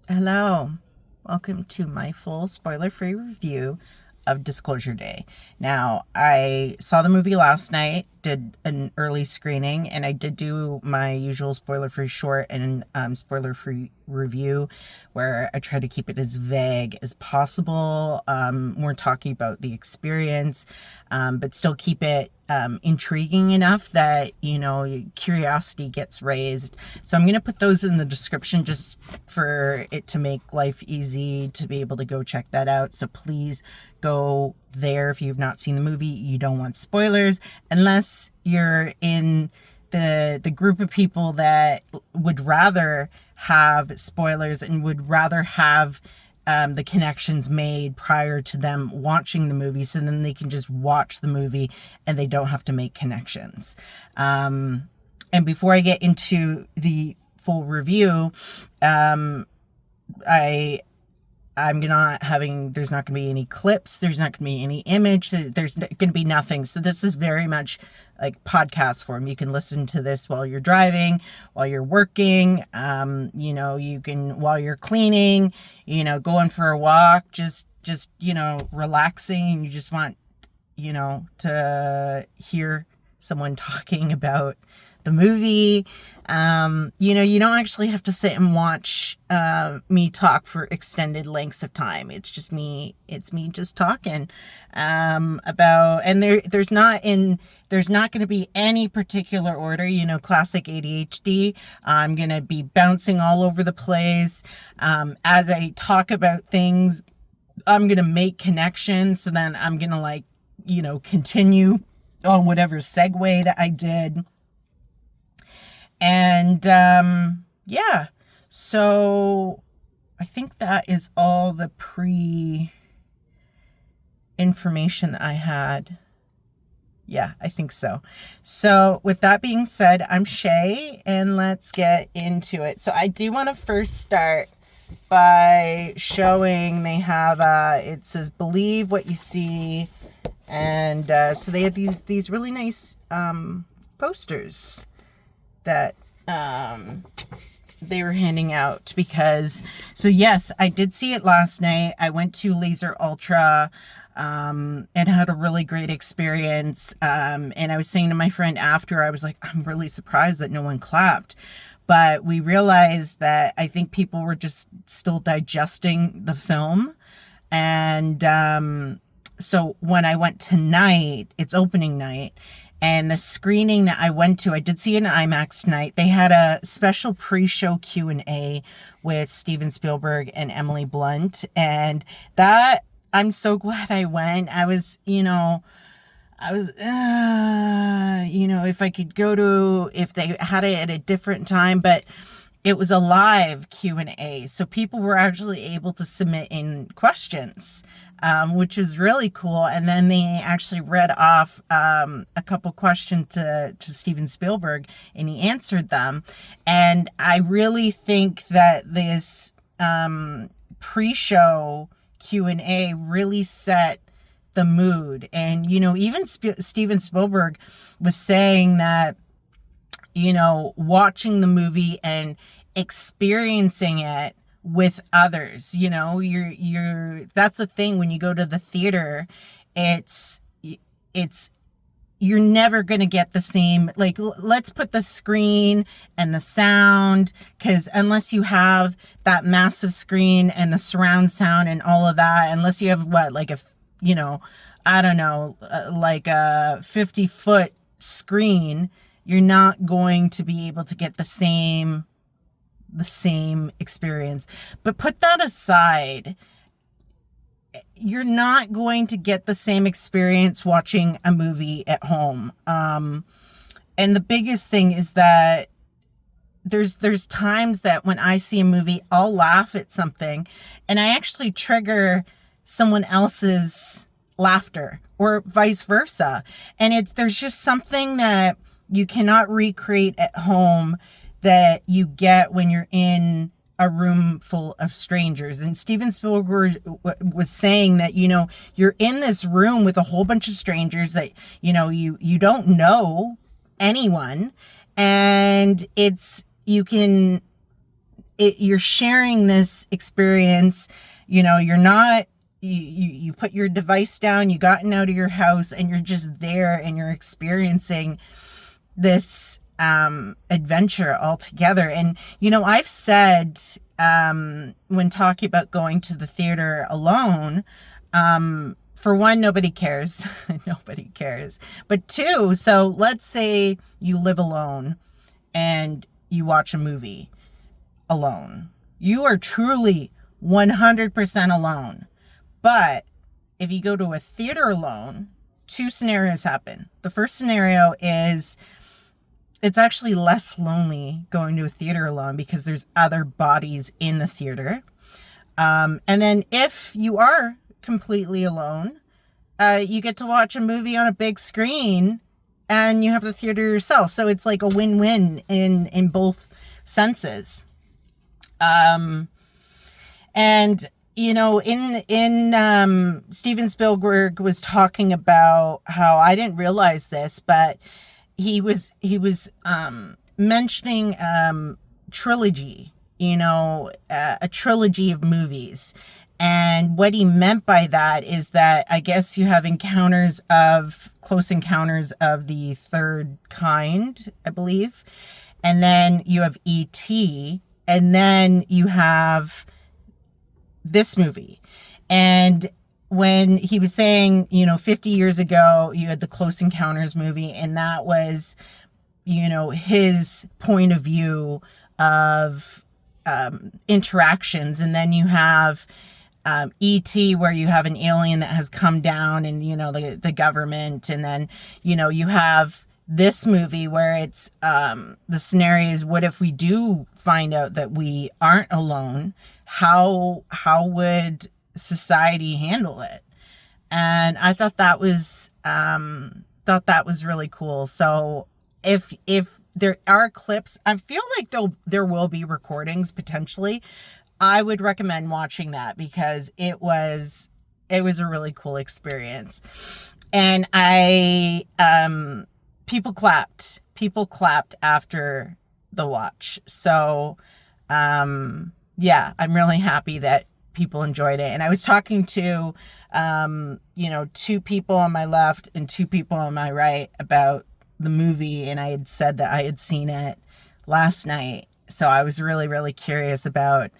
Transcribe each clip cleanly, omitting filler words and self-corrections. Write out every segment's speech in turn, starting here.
Hello, welcome to my full spoiler-free review of Disclosure Day. Now, I saw the movie last night, did an early screening, and I did do my usual spoiler-free short and spoiler-free review where I try to keep it as vague as possible. We're talking about the experience, but still keep it intriguing enough that, curiosity gets raised. So I'm going to put those in the description just for it to make life easy to be able to go check that out. So please go there if you've not seen the movie. You don't want spoilers unless you're in the group of people that would rather have spoilers and would rather have the connections made prior to them watching the movie, so then they can just watch the movie and they don't have to make connections. And before I get into the full review, there's not going to be any clips, there's not going to be any image, there's going to be nothing. So this is very much like podcast form. You can listen to this while you're driving, while you're working, you can, while you're cleaning, going for a walk, just, relaxing, and you just want, to hear someone talking about the movie. You don't actually have to sit and watch me talk for extended lengths of time. It's me just talking about, and there's not going to be any particular order, classic ADHD. I'm going to be bouncing all over the place. As I talk about things, I'm going to make connections. So then I'm going to continue on whatever segue that I did. And, so I think that is all the information that I had. Yeah, I think so. So with that being said, I'm Shay, and let's get into it. So I do want to first start by showing they have, it says, believe what you see. And, so they had these really nice, posters that they were handing out because, so yes, I did see it last night. I went to Laser Ultra and had a really great experience. And I was saying to my friend after, I was like, I'm really surprised that no one clapped. But we realized that I think people were just still digesting the film. And so when I went tonight, it's opening night, and the screening that I went to, I did see an IMAX tonight. They had a special pre-show Q&A with Steven Spielberg and Emily Blunt. And that, I'm so glad I went. If I could go to, if they had it at a different time, but it was a live Q&A. So people were actually able to submit in questions, which is really cool. And then they actually read off a couple questions to Steven Spielberg, and he answered them. And I really think that this pre-show Q&A really set the mood. And, even Steven Spielberg was saying that, watching the movie and experiencing it with others, that's the thing. When you go to the theater, it's you're never going to get the same, like, let's put the screen and the sound, because unless you have that massive screen and the surround sound and all of that, unless you have like a 50-foot screen, you're not going to be able to get the same experience. But put that aside, you're not going to get the same experience watching a movie at home. And the biggest thing is that there's times that when I see a movie, I'll laugh at something and I actually trigger someone else's laughter, or vice versa. And there's just something that you cannot recreate at home that you get when you're in a room full of strangers. And Steven Spielberg was saying that, you're in this room with a whole bunch of strangers that, you don't know anyone. And you're sharing this experience. You're not, you put your device down, you gotten out of your house, and you're just there, and you're experiencing this adventure altogether. And I've said, when talking about going to the theater alone, for one, nobody cares. Nobody cares. But two, so let's say you live alone and you watch a movie alone. You are truly 100% alone. But if you go to a theater alone, two scenarios happen. The first scenario is it's actually less lonely going to a theater alone because there's other bodies in the theater. And then if you are completely alone, you get to watch a movie on a big screen and you have the theater yourself. So it's like a win-win in both senses. And in Steven Spielberg was talking about how, I didn't realize this, but he was mentioning trilogy, a trilogy of movies. And what he meant by that is that I guess you have close encounters of the third kind, I believe. And then you have E.T. And then you have this movie. And when he was saying, 50 years ago, you had the Close Encounters movie, and that was, his point of view of interactions. And then you have E.T., where you have an alien that has come down and, the government. And then, you have this movie where it's the scenario is, what if we do find out that we aren't alone? How would society handle it? And I thought that was really cool. So if there are clips, I feel like there will be recordings potentially. I would recommend watching that because it was a really cool experience. And people clapped after the watch. So yeah, I'm really happy that people enjoyed it. And I was talking to two people on my left and two people on my right about the movie, and I had said that I had seen it last night. So I was really, really curious about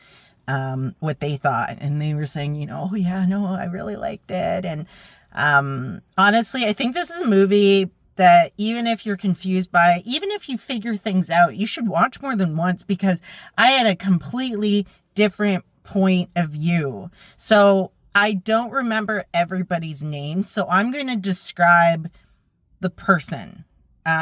what they thought. And they were saying, oh yeah, no, I really liked it. And honestly, I think this is a movie that even if you're confused by it, even if you figure things out, you should watch more than once, because I had a completely different point of view. So I don't remember everybody's name. So I'm going to describe the person. You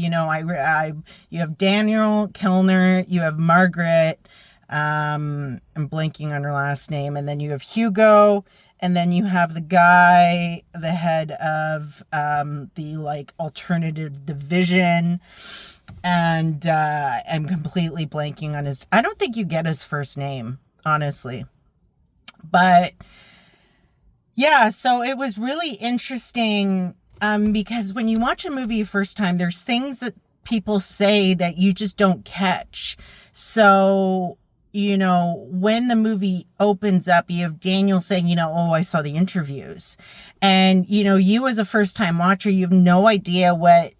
have Daniel Kilner, you have Margaret, I'm blanking on her last name, and then you have Hugo, and then you have the guy, the head of the alternative division, and I'm completely blanking on I don't think you get his first name, honestly. But yeah, so it was really interesting, because when you watch a movie first time, there's things that people say that you just don't catch. So, when the movie opens up, you have Daniel saying, oh, I saw the interviews. And, you as a first time watcher, you have no idea what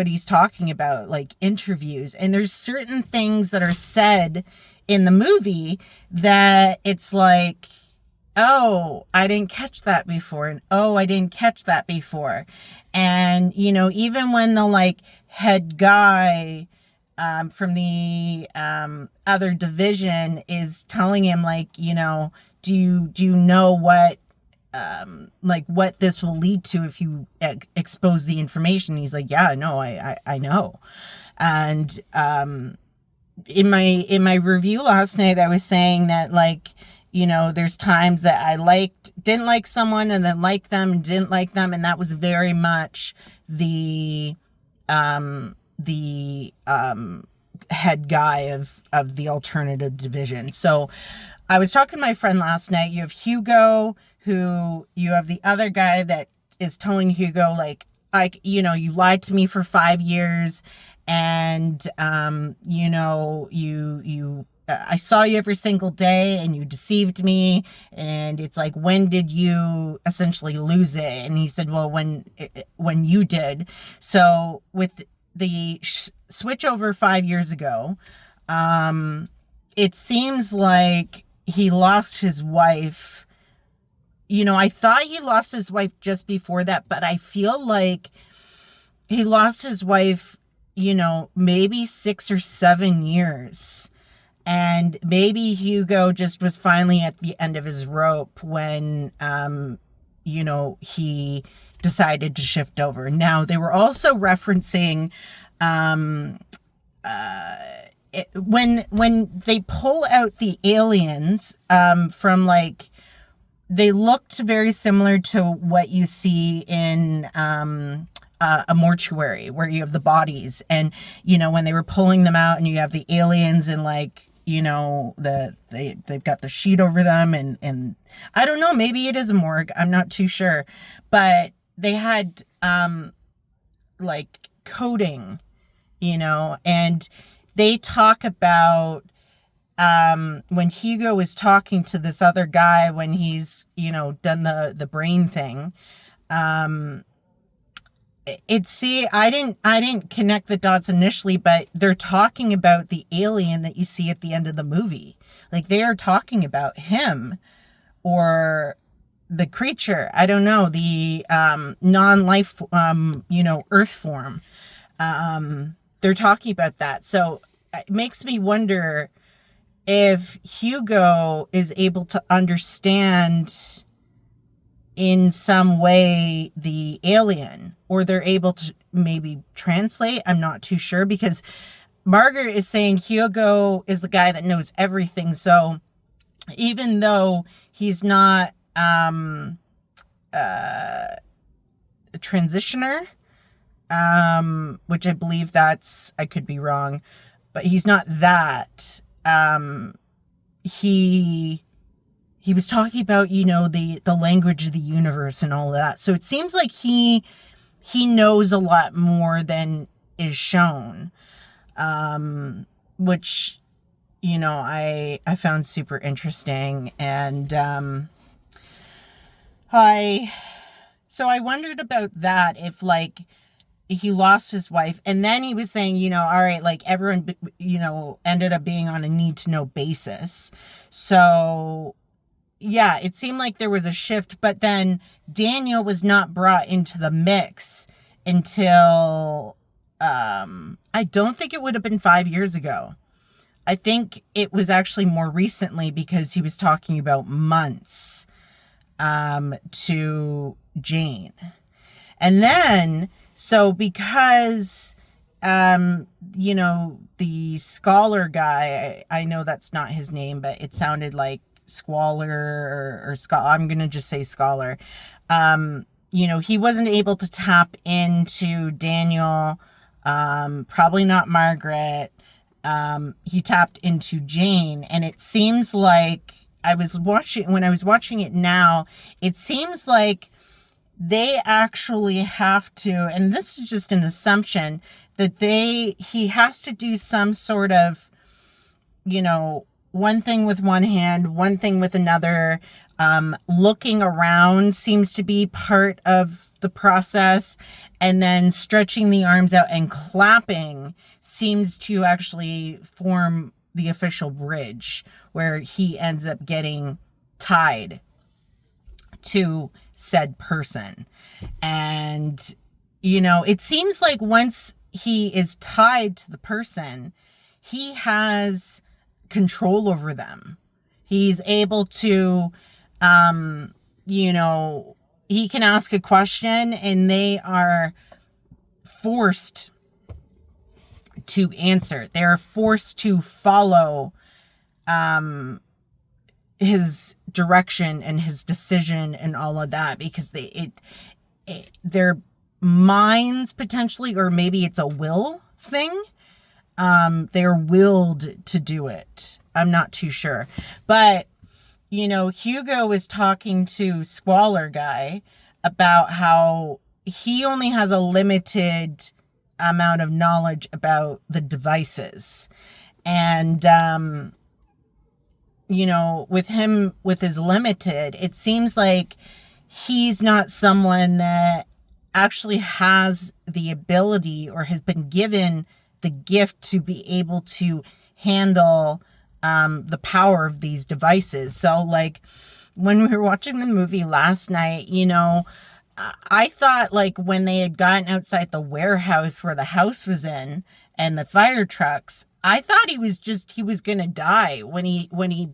he's talking about, like interviews. And there's certain things that are said in the movie that it's like, oh, I didn't catch that before. And oh, I didn't catch that before. And, even when the head guy from the other division is telling him, do you know what what this will lead to if you expose the information? He's like, yeah, no, I know. And in my review last night, I was saying that there's times that I didn't like someone, and then liked them and didn't like them, and that was very much the head guy of the alternative division. So I was talking to my friend last night. You have Hugo, who you have the other guy that is telling Hugo, you lied to me for 5 years, and you I saw you every single day and you deceived me. And it's like, when did you essentially lose it? And he said, well, when you did. So with the switch over 5 years ago, it seems like he lost his wife. I thought he lost his wife just before that, but I feel like he lost his wife, maybe 6 or 7 years. And maybe Hugo just was finally at the end of his rope when, he decided to shift over. Now, they were also referencing, when they pull out the aliens, from like, they looked very similar to what you see in, a mortuary where you have the bodies, and when they were pulling them out and you have the aliens and like they've got the sheet over them, and I don't know, maybe it is a morgue, I'm not too sure, but they had like coding, and they talk about when Hugo is talking to this other guy when he's done the brain thing. I didn't connect the dots initially, but they're talking about the alien that you see at the end of the movie. Like, they are talking about him or the creature. I don't know, the non-life, earth form. They're talking about that. So it makes me wonder if Hugo is able to understand in some way the alien, or they're able to maybe translate. I'm not too sure, because Margaret is saying Hugo is the guy that knows everything. So even though he's not a transitioner, which I believe I could be wrong, but he's not that. He was talking about, the language of the universe and all of that. So it seems like he knows a lot more than is shown, which, I found super interesting. And I wondered about that, if like he lost his wife, and then he was saying, all right, like everyone, ended up being on a need to know basis. So yeah, it seemed like there was a shift, but then Daniel was not brought into the mix until, I don't think it would have been 5 years ago. I think it was actually more recently, because he was talking about months, to Jane. And then, so because, the scholar guy, I know that's not his name, but it sounded like Squalor or I'm going to just say Scholar. He wasn't able to tap into Daniel, probably not Margaret. He tapped into Jane, and it seems like when I was watching it now, it seems like they actually have to, and this is just an assumption, that he has to do some sort of, one thing with one hand, one thing with another. Looking around seems to be part of the process. And then stretching the arms out and clapping seems to actually form the official bridge, where he ends up getting tied to said person. And, it seems like once he is tied to the person, he has control over them. He's able to, he can ask a question and they are forced to answer. They're forced to follow, his direction and his decision and all of that, because their minds potentially, or maybe it's a will thing. They're willed to do it. I'm not too sure. But, Hugo is talking to Squalor Guy about how he only has a limited amount of knowledge about the devices. And with him, with his limited, it seems like he's not someone that actually has the ability or has been given the gift to be able to handle the power of these devices. So, like, when we were watching the movie last night, I thought, like, when they had gotten outside the warehouse where the house was in and the fire trucks, I thought he was gonna die when he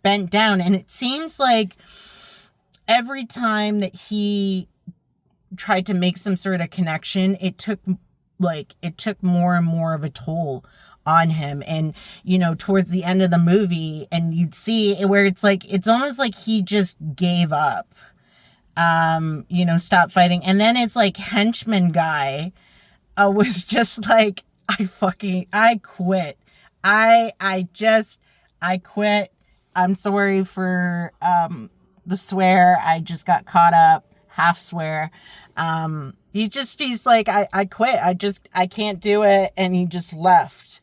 bent down. And it seems like every time that he tried to make some sort of connection, it took more and more of a toll on him. And towards the end of the movie, and you'd see where it's almost like he just gave up, stop fighting. And then it's like henchman guy was just like, I quit. I quit. I'm sorry for the swear. I just got caught up, half swear. He's like, I quit. I can't do it. And he just left.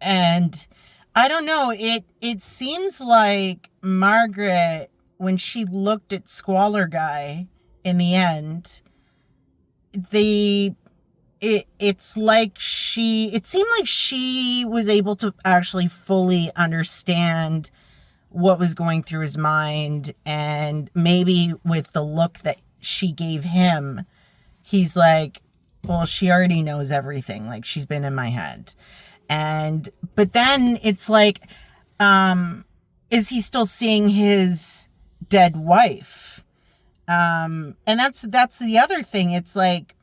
And I don't know, it seems like Margaret, when she looked at Squalor Guy in the end, it seemed like she was able to actually fully understand what was going through his mind. And maybe with the look that she gave him, he's like, well, she already knows everything. Like, she's been in my head. But then it's like, is he still seeing his dead wife? And that's the other thing. It's like,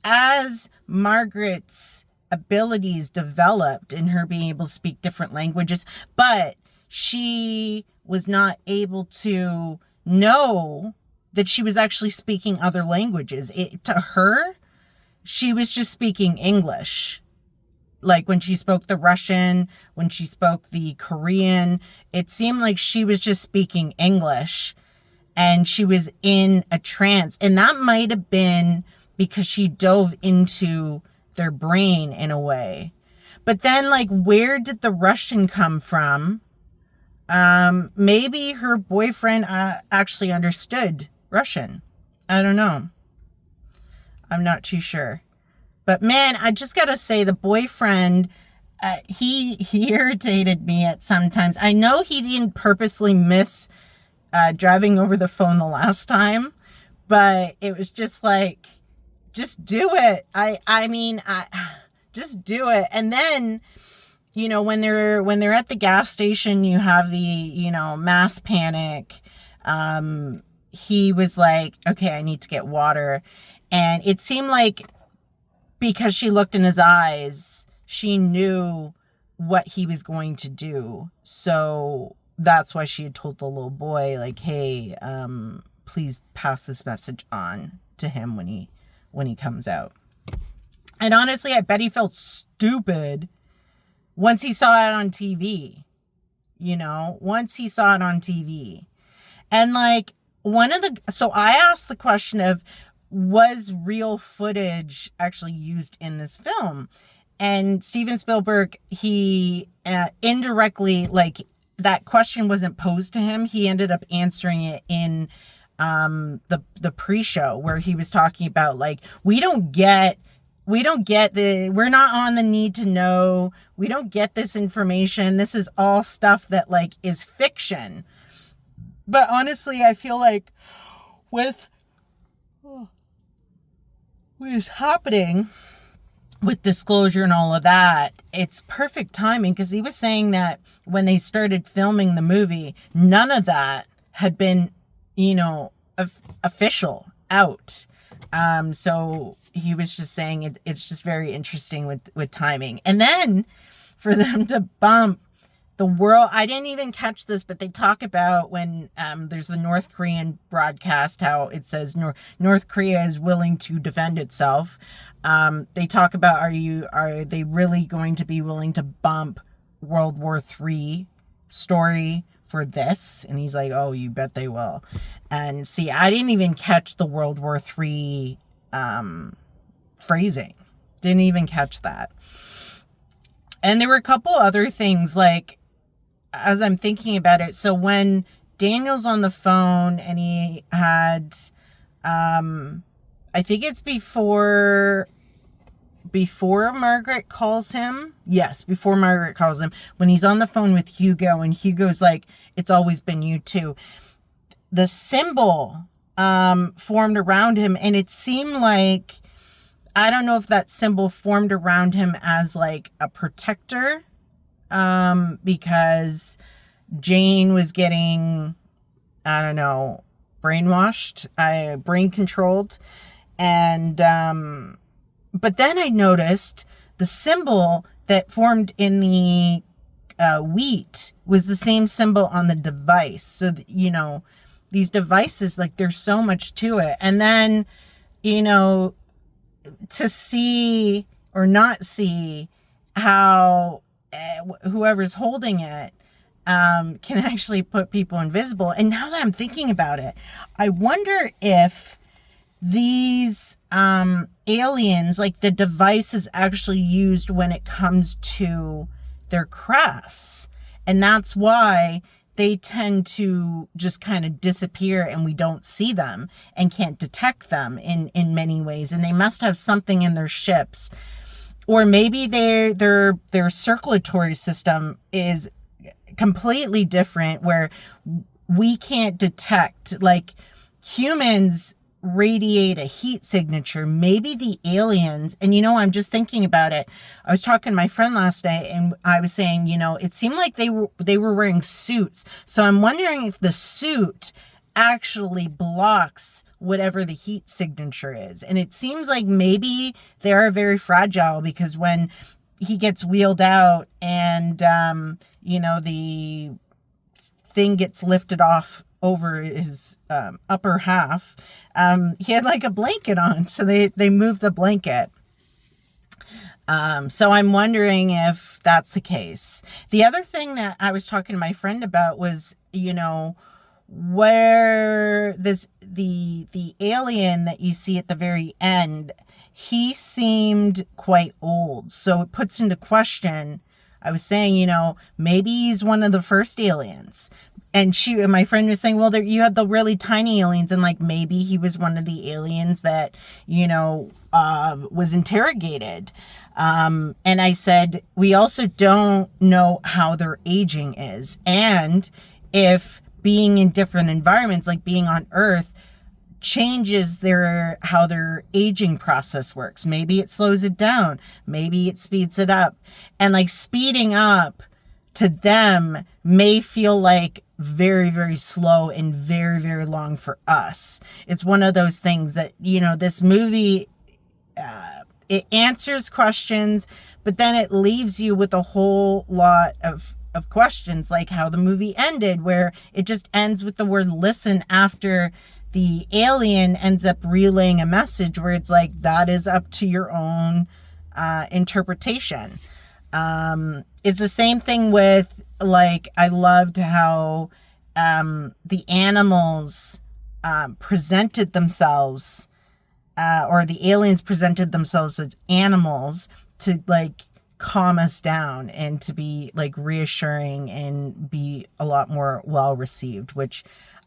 as Margaret's abilities developed in her being able to speak different languages, but she was not able to know that she was actually speaking other languages. To her, she was just speaking English. Like, when she spoke the Russian, when she spoke the Korean, it seemed like she was just speaking English, and she was in a trance. And that might have been because she dove into their brain in a way. But then, like, where did the Russian come from? Maybe her boyfriend actually understood Russian. I don't know. I'm not too sure. But man, I just gotta say, the boyfriend, he irritated me at sometimes. I know he didn't purposely miss driving over the phone the last time, but it was just like, just do it. I mean, just do it. And then, when they're at the gas station, you have the, mass panic. He was like, okay, I need to get water. And it seemed like, because she looked in his eyes, she knew what he was going to do. So that's why she had told the little boy, like, hey, please pass this message on to him when he comes out. And honestly, I bet he felt stupid once he saw it on TV. Once he saw it on TV. And like, so I asked the question of, was real footage actually used in this film? And Steven Spielberg, he indirectly, like, that question wasn't posed to him. He ended up answering it in the pre-show, where he was talking about, like, we're not on the need to know. We don't get this information. This is all stuff that, like, is fiction. But honestly, I feel like with what is happening with disclosure and all of that, it's perfect timing, because he was saying that when they started filming the movie, none of that had been, official out. So he was just saying it's just very interesting with timing. And then for them to bump the world, I didn't even catch this, but they talk about when there's the North Korean broadcast, how it says North Korea is willing to defend itself. They talk about, are they really going to be willing to bump World War III story for this? And he's like, oh, you bet they will. And see, I didn't even catch the World War III phrasing. Didn't even catch that. And there were a couple other things, like, as I'm thinking about it, so when Daniel's on the phone and he had, I think it's before Margaret calls him. Yes, before Margaret calls him. When he's on the phone with Hugo and Hugo's like, it's always been you too. The symbol formed around him, and it seemed like, I don't know if that symbol formed around him as like a protector, because Jane was getting, I don't know, brainwashed, brain controlled. And, but then I noticed the symbol that formed in the wheat was the same symbol on the device. So, these devices, like, there's so much to it. And then, to see or not see how whoever's holding it can actually put people invisible. And now that I'm thinking about it, I wonder if these aliens, like the device is actually used when it comes to their crafts. And that's why they tend to just kind of disappear and we don't see them and can't detect them in many ways. And they must have something in their ships. Or maybe their circulatory system is completely different, where we can't detect, like humans radiate a heat signature. Maybe the aliens, and I'm just thinking about it. I was talking to my friend last night and I was saying, it seemed like they were wearing suits. So I'm wondering if the suit actually blocks whatever the heat signature is. And it seems like maybe they are very fragile, because when he gets wheeled out and, the thing gets lifted off over his upper half, he had like a blanket on. So they moved the blanket. So I'm wondering if that's the case. The other thing that I was talking to my friend about was, where the alien that you see at the very end, he seemed quite old. So it puts into question, I was saying, maybe he's one of the first aliens. And my friend was saying, well, you had the really tiny aliens, and like maybe he was one of the aliens that, was interrogated. And I said, we also don't know how their aging is. And if being in different environments, like being on Earth, changes how their aging process works. Maybe it slows it down. Maybe it speeds it up. And like speeding up to them may feel like very, very slow and very, very long for us. It's one of those things that, this movie, it answers questions, but then it leaves you with a whole lot of questions, like how the movie ended, where it just ends with the word listen after the alien ends up relaying a message, where it's like, that is up to your own interpretation. It's the same thing with, like, I loved how the animals presented themselves, or the aliens presented themselves as animals to, like, calm us down and to be, like, reassuring and be a lot more well received, which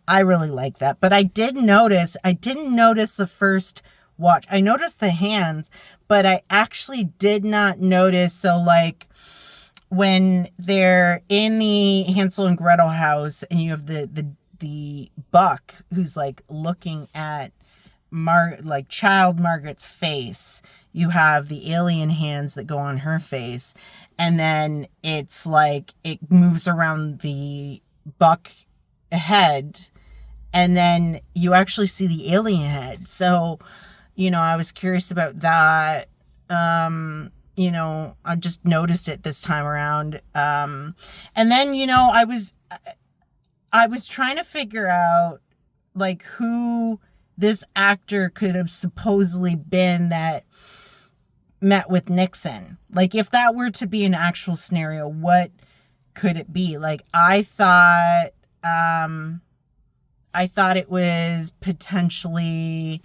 I really like that. But I didn't notice the first watch. I noticed the hands, but I actually did not notice. So, like, when they're in the Hansel and Gretel house and you have the Buck who's like looking at child Margaret's face, you have the alien hands that go on her face, and then it's like it moves around the Buck head, and then you actually see the alien head. So, I was curious about that. I just noticed it this time around. And then, I was trying to figure out, like, who this actor could have supposedly been that met with Nixon. Like, if that were to be an actual scenario, what could it be? Like, I thought it was potentially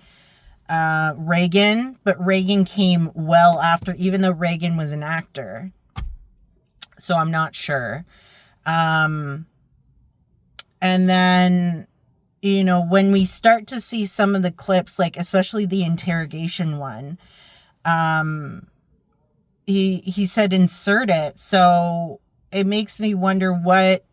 Reagan, but Reagan came well after, even though Reagan was an actor. So I'm not sure. Um, and then, when we start to see some of the clips, like especially the interrogation one, he said insert it. So it makes me wonder what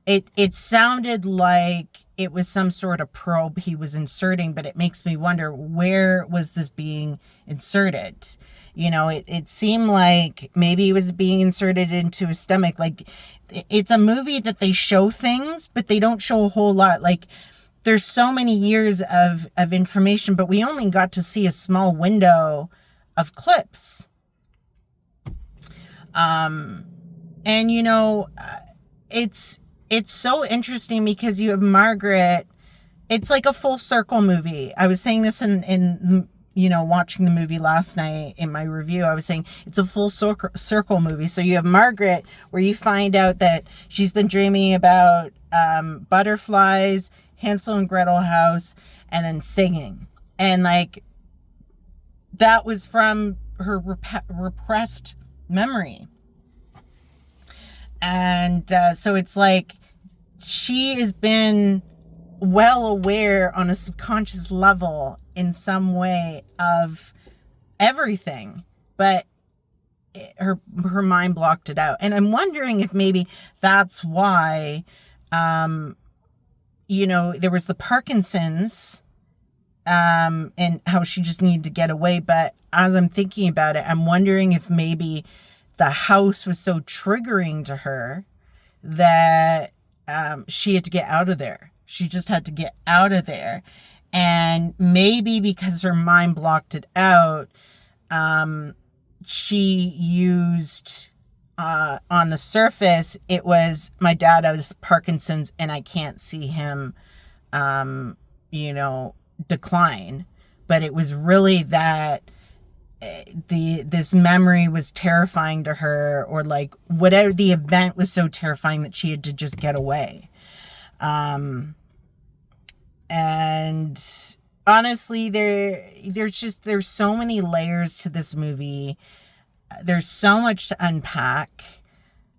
it sounded like it was some sort of probe he was inserting, but it makes me wonder, where was this being inserted? It seemed like maybe it was being inserted into his stomach. Like, it's a movie that they show things, but they don't show a whole lot. Like, there's so many years of information, but we only got to see a small window of clips. And it's so interesting because you have Margaret. It's like a full circle movie. I was saying this in watching the movie last night in my review. I was saying it's a full circle movie. So you have Margaret, where you find out that she's been dreaming about butterflies, Hansel and Gretel house, and then singing. And like, that was from her repressed memory. And so it's like she has been well aware on a subconscious level in some way of everything, but her mind blocked it out. And I'm wondering if maybe that's why, there was the Parkinson's, and how she just needed to get away. But as I'm thinking about it, I'm wondering if maybe the house was so triggering to her that she had to get out of there. She just had to get out of there. And maybe because her mind blocked it out, she used, on the surface, it was, my dad has Parkinson's and I can't see him, decline. But it was really that this memory was terrifying to her, or like whatever, the event was so terrifying that she had to just get away. And honestly, there's so many layers to this movie. There's so much to unpack.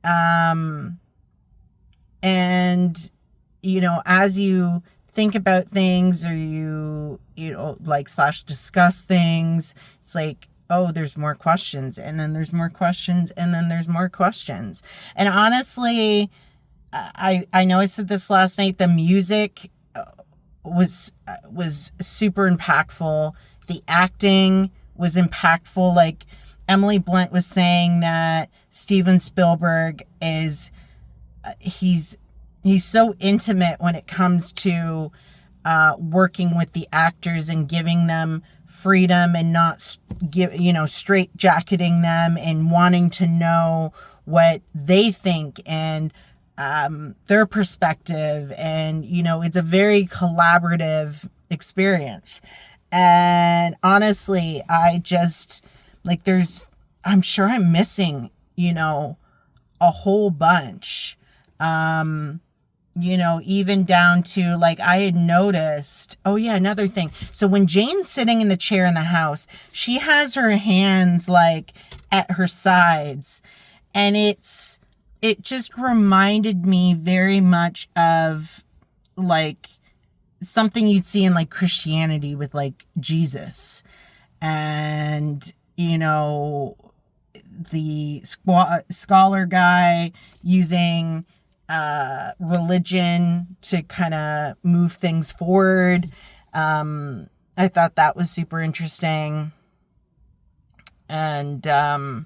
And as you think about things, or you / discuss things, it's like, oh, there's more questions, and then there's more questions, and then there's more questions. And honestly, I know I said this last night, the music was super impactful. The acting was impactful. Like Emily Blunt was saying that Steven Spielberg is, he's so intimate when it comes to working with the actors and giving them freedom, and not straight jacketing them and wanting to know what they think and their perspective. And it's a very collaborative experience. And honestly, I just like, I'm sure I'm missing a whole bunch. Even down to, like, I had noticed, oh yeah, another thing. So when Jane's sitting in the chair in the house, she has her hands like at her sides, and it just reminded me very much of like something you'd see in like Christianity with like Jesus, and the scholar guy using religion to kind of move things forward. I thought that was super interesting. And there's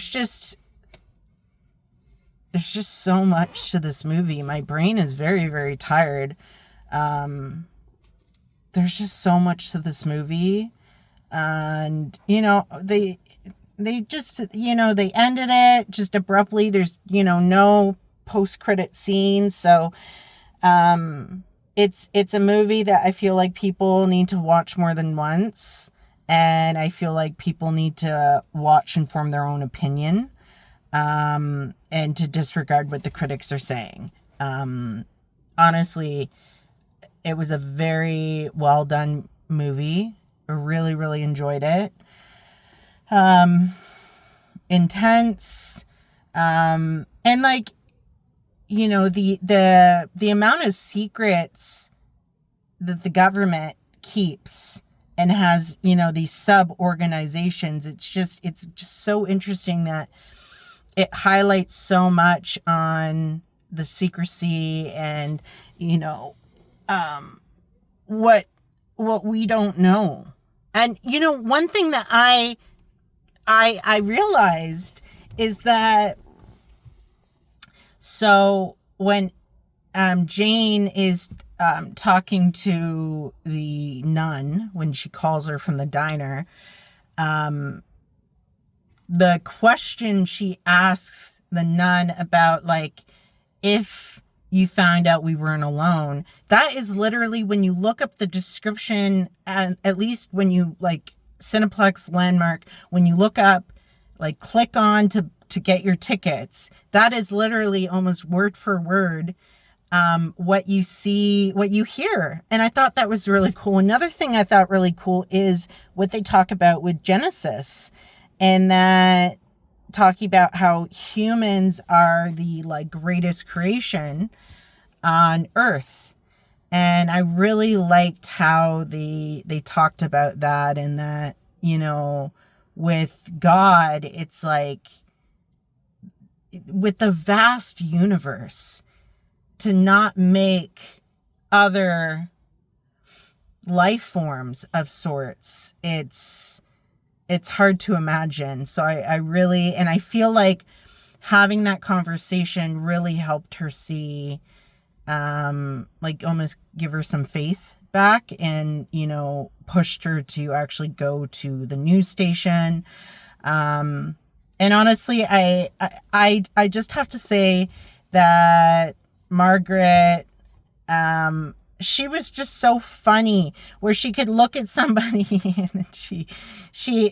just so much to this movie. My brain is very, very tired. There's just so much to this movie. And they just, they ended it just abruptly. There's, no post-credit scenes. So, it's a movie that I feel like people need to watch more than once. And I feel like people need to watch and form their own opinion, and to disregard what the critics are saying. Honestly, it was a very well done movie. I really, really enjoyed it. Intense. And like, the amount of secrets that the government keeps and has, these sub organizations, it's just so interesting that it highlights so much on the secrecy and, what we don't know. And one thing that I realized is that, so when Jane is talking to the nun, when she calls her from the diner, the question she asks the nun about, like, if you found out we weren't alone, that is literally, when you look up the description, and at least when you, like, Cineplex Landmark, when you look up, like, click on to get your tickets, that is literally almost word for word what you see, what you hear. And I thought that was really cool. Another thing I thought really cool is what they talk about with Genesis, and that talking about how humans are the, like, greatest creation on earth. And I really liked how they talked about that, and that, with God, it's like, with the vast universe, to not make other life forms of sorts, it's hard to imagine. So I really, and I feel like having that conversation really helped her see, like, almost give her some faith back, and, pushed her to actually go to the news station. And honestly, I just have to say that Margaret, she was just so funny, where she could look at somebody and she,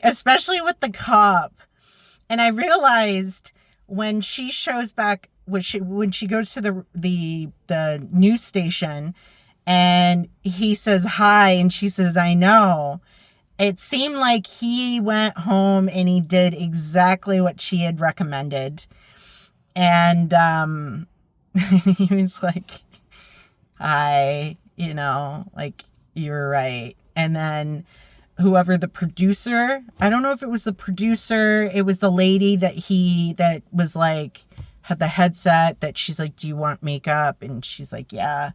especially with the cop. And I realized when she shows back, when she goes to the news station, and he says hi, and she says, I know. It seemed like he went home and he did exactly what she had recommended. And he was like, hi, like, you're right. And then whoever the producer, I don't know if it was the producer, it was the lady that was like, had the headset, that she's like, do you want makeup? And she's like, yeah.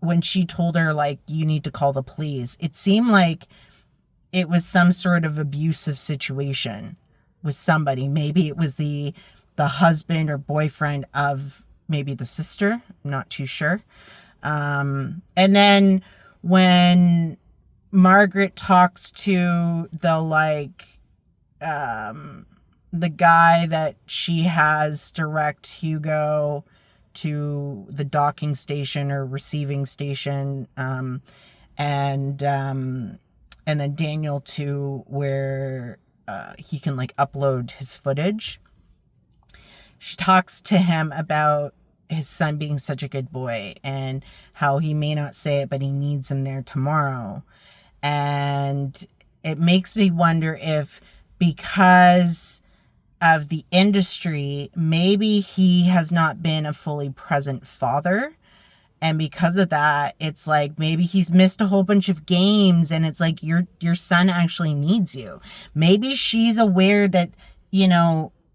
When she told her, like, you need to call the police, it seemed like it was some sort of abusive situation with somebody. Maybe it was the husband or boyfriend of maybe the sister. I'm not too sure. And then when Margaret talks to the, like, the guy that she has direct Hugo to the docking station or receiving station, and then Daniel to where he can, like, upload his footage. She talks to him about his son being such a good boy, and how he may not say it, but he needs him there tomorrow. And it makes me wonder if, because of the industry, maybe he has not been a fully present father. And because of that, it's like, maybe he's missed a whole bunch of games, and it's like, your son actually needs you. Maybe she's aware that,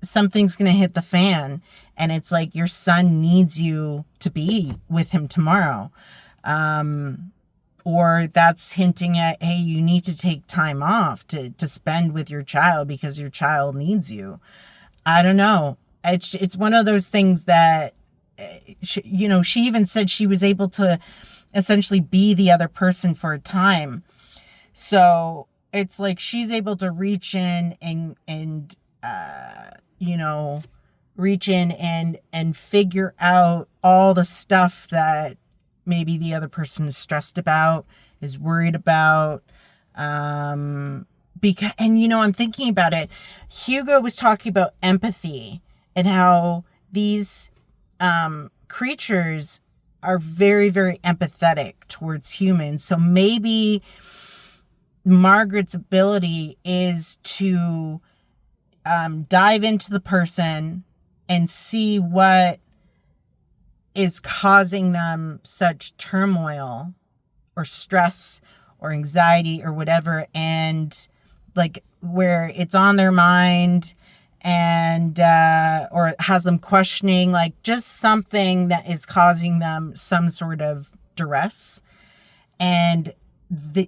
something's going to hit the fan, and it's like, your son needs you to be with him tomorrow. Or that's hinting at, hey, you need to take time off to spend with your child because your child needs you. I don't know. It's one of those things that, she even said she was able to essentially be the other person for a time. So it's like, she's able to reach in and figure out all the stuff that maybe the other person is stressed about, is worried about. I'm thinking about it. Hugo was talking about empathy, and how these creatures are very, very empathetic towards humans. So maybe Margaret's ability is to dive into the person and see what is causing them such turmoil or stress or anxiety or whatever, and like where it's on their mind, and or it has them questioning, like just something that is causing them some sort of duress. And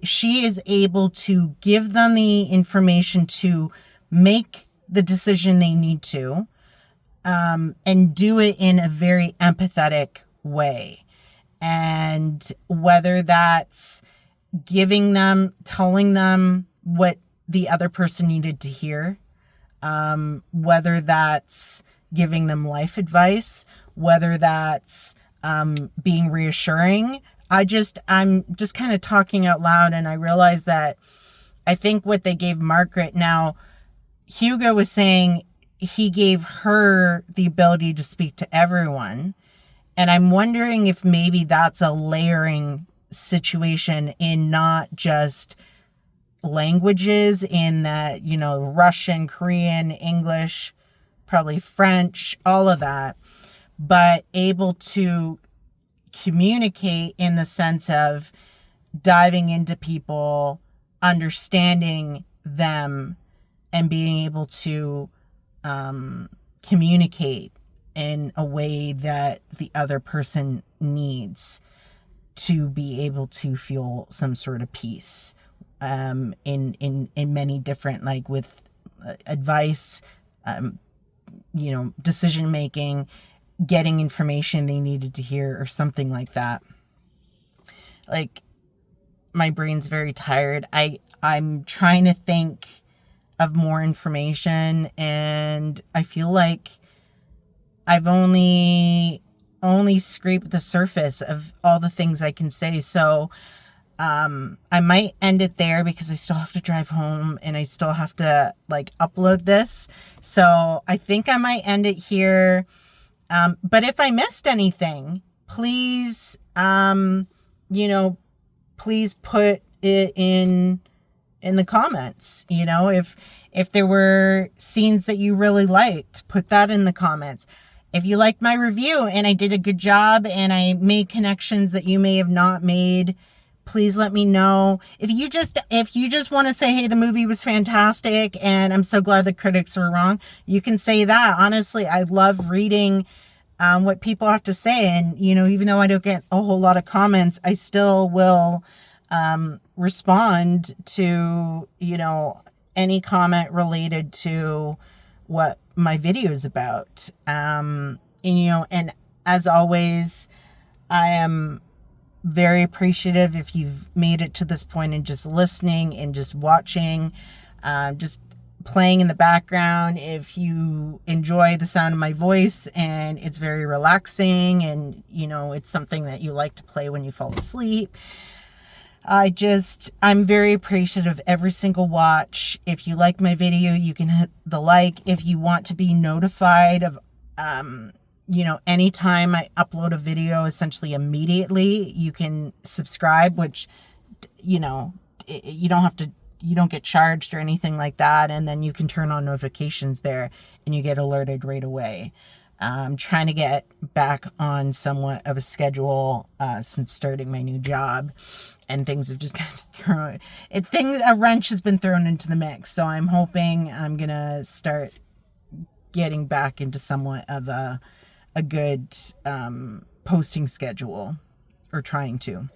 she is able to give them the information to make the decision they need to, and do it in a very empathetic way. And whether that's telling them what the other person needed to hear, whether that's giving them life advice, whether that's being reassuring. I'm just kind of talking out loud, and I realize that I think what they gave Margaret, now Hugo was saying he gave her the ability to speak to everyone. And I'm wondering if maybe that's a layering situation in not just languages, in that, Russian, Korean, English, probably French, all of that, but able to communicate in the sense of diving into people, understanding them, and being able to communicate in a way that the other person needs to be able to feel some sort of peace, in many different, like with advice, decision making, getting information they needed to hear, or something like that. Like, my brain's very tired. I'm trying to think of more information, and I feel like I've only scraped the surface of all the things I can say. So I might end it there, because I still have to drive home and I still have to upload this. So I think I might end it here. But if I missed anything, please, please put it in the comments. If there were scenes that you really liked, put that in the comments. If you liked my review and I did a good job and I made connections that you may have not made, please let me know. If you just want to say, hey, the movie was fantastic and I'm so glad the critics were wrong, you can say that. Honestly, I love reading what people have to say. And, even though I don't get a whole lot of comments, I still will respond to, any comment related to what my video is about. And as always, I am very appreciative if you've made it to this point and just listening and just watching, just playing in the background. If you enjoy the sound of my voice and it's very relaxing, and it's something that you like to play when you fall asleep, I'm very appreciative of every single watch. If you like my video, you can hit the like. If you want to be notified of, anytime I upload a video, essentially immediately, you can subscribe, which, you don't get charged or anything like that. And then you can turn on notifications there and you get alerted right away. I'm trying to get back on somewhat of a schedule, since starting my new job. And things have just kind of a wrench has been thrown into the mix. So I'm hoping I'm going to start getting back into somewhat of a good posting schedule, or trying to.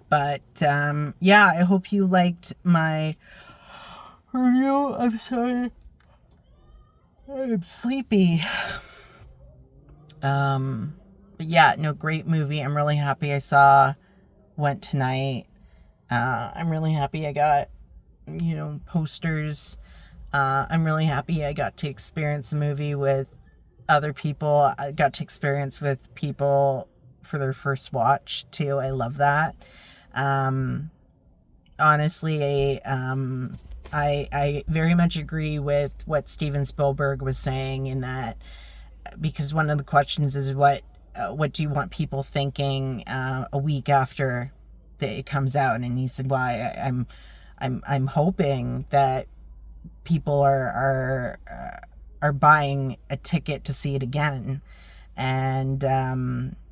But I hope you liked my review. I'm sorry, I'm sleepy. Great movie. I'm really happy went tonight. I'm really happy I got, posters. I'm really happy I got to experience the movie with other people. I got to experience with people for their first watch too. I love that. Honestly, I very much agree with what Steven Spielberg was saying, in that, because one of the questions is what do you want people thinking a week after it comes out? And he said, well, I'm hoping that people are buying a ticket to see it again. And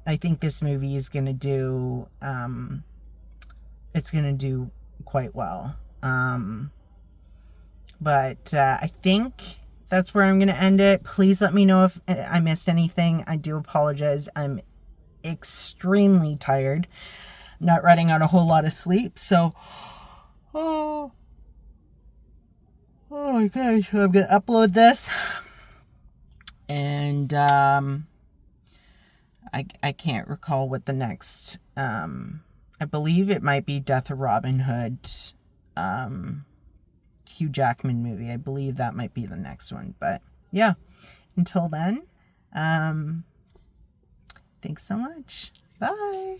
I think this movie is going to do it's going to do quite well. But I think that's where I'm going to end it. Please let me know if I missed anything. I do apologize. I'm extremely tired. Not running out a whole lot of sleep. So, oh my gosh, I'm going to upload this. And I can't recall what the next, I believe it might be Death of Robin Hood, Hugh Jackman movie. I believe that might be the next one. But yeah, until then, thanks so much. Bye.